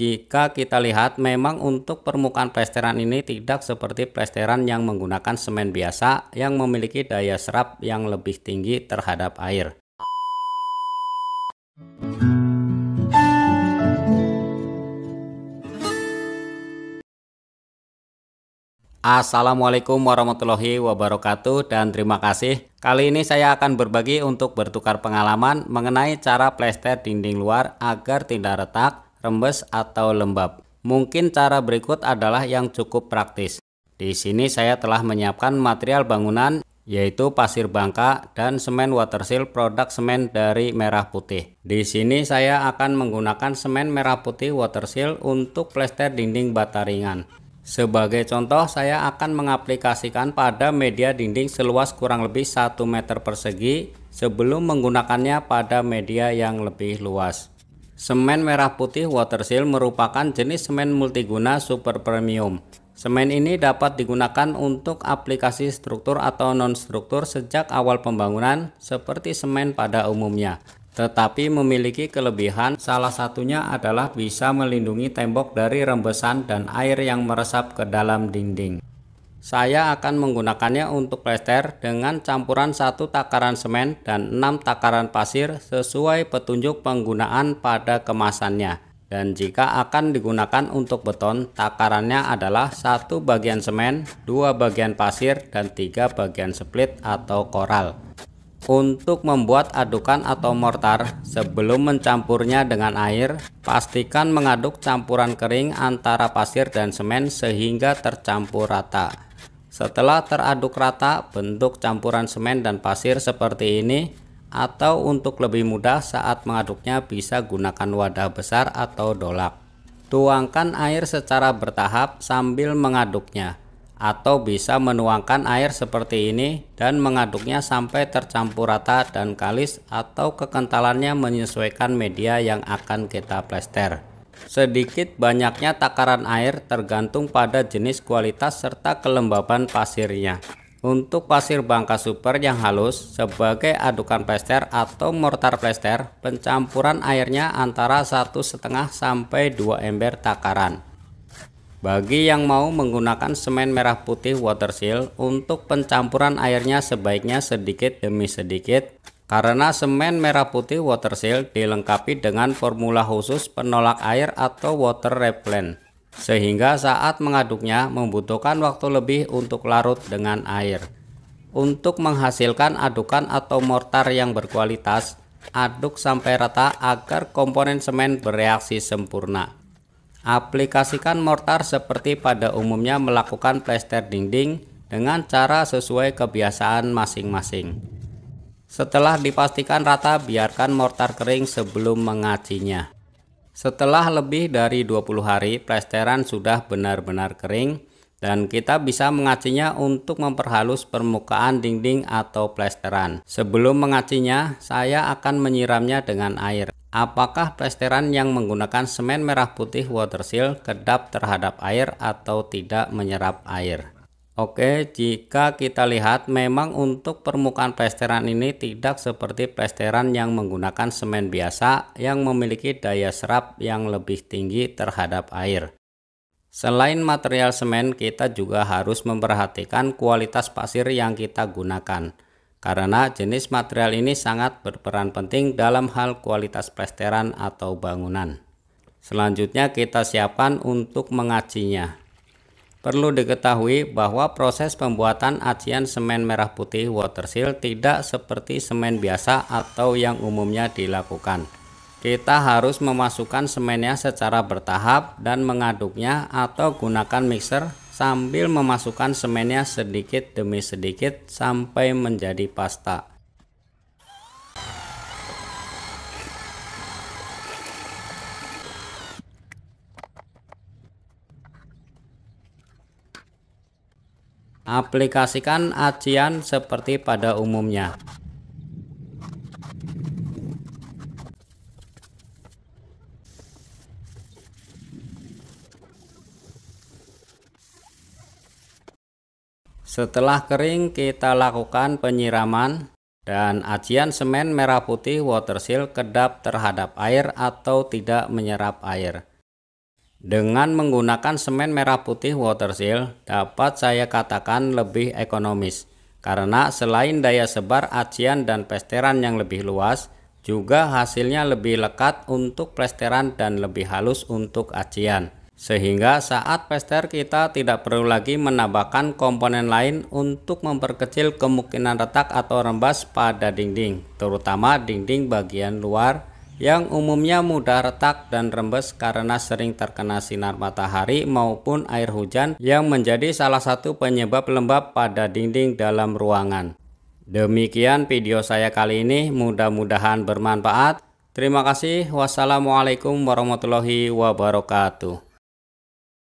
jika kita lihat memang untuk permukaan plesteran ini tidak seperti plesteran yang menggunakan semen biasa yang memiliki daya serap yang lebih tinggi terhadap air. Assalamualaikum warahmatullahi wabarakatuh dan terima kasih. Kali ini saya akan berbagi untuk bertukar pengalaman mengenai cara plester dinding luar agar tidak retak, rembes atau lembab. Mungkin cara berikut adalah yang cukup praktis. Di sini saya telah menyiapkan material bangunan yaitu pasir bangka dan semen watersil produk semen dari Merah Putih. Di sini saya akan menggunakan semen Merah Putih watersil untuk plester dinding bata ringan. Sebagai contoh, saya akan mengaplikasikan pada media dinding seluas kurang lebih 1 meter persegi sebelum menggunakannya pada media yang lebih luas. Semen Merah Putih watersil merupakan jenis semen multiguna super premium. Semen ini dapat digunakan untuk aplikasi struktur atau non-struktur sejak awal pembangunan seperti semen pada umumnya. Tetapi memiliki kelebihan, salah satunya adalah bisa melindungi tembok dari rembesan dan air yang meresap ke dalam dinding. Saya akan menggunakannya untuk plester dengan campuran 1 takaran semen dan 6 takaran pasir sesuai petunjuk penggunaan pada kemasannya. Dan jika akan digunakan untuk beton, takarannya adalah 1 bagian semen, 2 bagian pasir, dan 3 bagian split atau koral. Untuk membuat adukan atau mortar, sebelum mencampurnya dengan air, pastikan mengaduk campuran kering antara pasir dan semen sehingga tercampur rata. Setelah teraduk rata, bentuk campuran semen dan pasir seperti ini, atau untuk lebih mudah saat mengaduknya bisa gunakan wadah besar atau dolak. Tuangkan air secara bertahap sambil mengaduknya. Atau bisa menuangkan air seperti ini dan mengaduknya sampai tercampur rata dan kalis atau kekentalannya menyesuaikan media yang akan kita plester. Sedikit banyaknya takaran air tergantung pada jenis kualitas serta kelembaban pasirnya. Untuk pasir bangka super yang halus sebagai adukan plester atau mortar plester, pencampuran airnya antara 1,5 sampai 2 ember takaran. Bagi yang mau menggunakan semen Merah Putih watersil, untuk pencampuran airnya sebaiknya sedikit demi sedikit karena semen Merah Putih watersil dilengkapi dengan formula khusus penolak air atau water repellent, sehingga saat mengaduknya membutuhkan waktu lebih untuk larut dengan air. Untuk menghasilkan adukan atau mortar yang berkualitas, aduk sampai rata agar komponen semen bereaksi sempurna. Aplikasikan mortar seperti pada umumnya melakukan plester dinding dengan cara sesuai kebiasaan masing-masing. Setelah dipastikan rata, biarkan mortar kering sebelum mengacinya. Setelah lebih dari 20 hari, plesteran sudah benar-benar kering dan kita bisa mengacinya untuk memperhalus permukaan dinding atau plesteran. Sebelum mengacinya, saya akan menyiramnya dengan air. Apakah plesteran yang menggunakan semen Merah Putih watersil kedap terhadap air atau tidak menyerap air? Oke, jika kita lihat memang untuk permukaan plesteran ini tidak seperti plesteran yang menggunakan semen biasa yang memiliki daya serap yang lebih tinggi terhadap air. Selain material semen, kita juga harus memperhatikan kualitas pasir yang kita gunakan. Karena jenis material ini sangat berperan penting dalam hal kualitas plesteran atau bangunan. Selanjutnya kita siapkan untuk mengacinya. Perlu diketahui bahwa proses pembuatan acian semen Merah Putih watersil tidak seperti semen biasa atau yang umumnya dilakukan. Kita harus memasukkan semennya secara bertahap dan mengaduknya atau gunakan mixer sambil memasukkan semennya sedikit demi sedikit sampai menjadi pasta. Aplikasikan acian seperti pada umumnya. Setelah kering, kita lakukan penyiraman dan acian semen Merah Putih watersil kedap terhadap air atau tidak menyerap air. Dengan menggunakan semen merah putih water seal dapat saya katakan lebih ekonomis, karena selain daya sebar acian dan plesteran yang lebih luas, juga hasilnya lebih lekat untuk plesteran dan lebih halus untuk acian. Sehingga saat plester kita tidak perlu lagi menambahkan komponen lain untuk memperkecil kemungkinan retak atau rembas pada dinding, terutama dinding bagian luar yang umumnya mudah retak dan rembes karena sering terkena sinar matahari maupun air hujan yang menjadi salah satu penyebab lembab pada dinding dalam ruangan. Demikian video saya kali ini, mudah-mudahan bermanfaat. Terima kasih. Wassalamualaikum warahmatullahi wabarakatuh.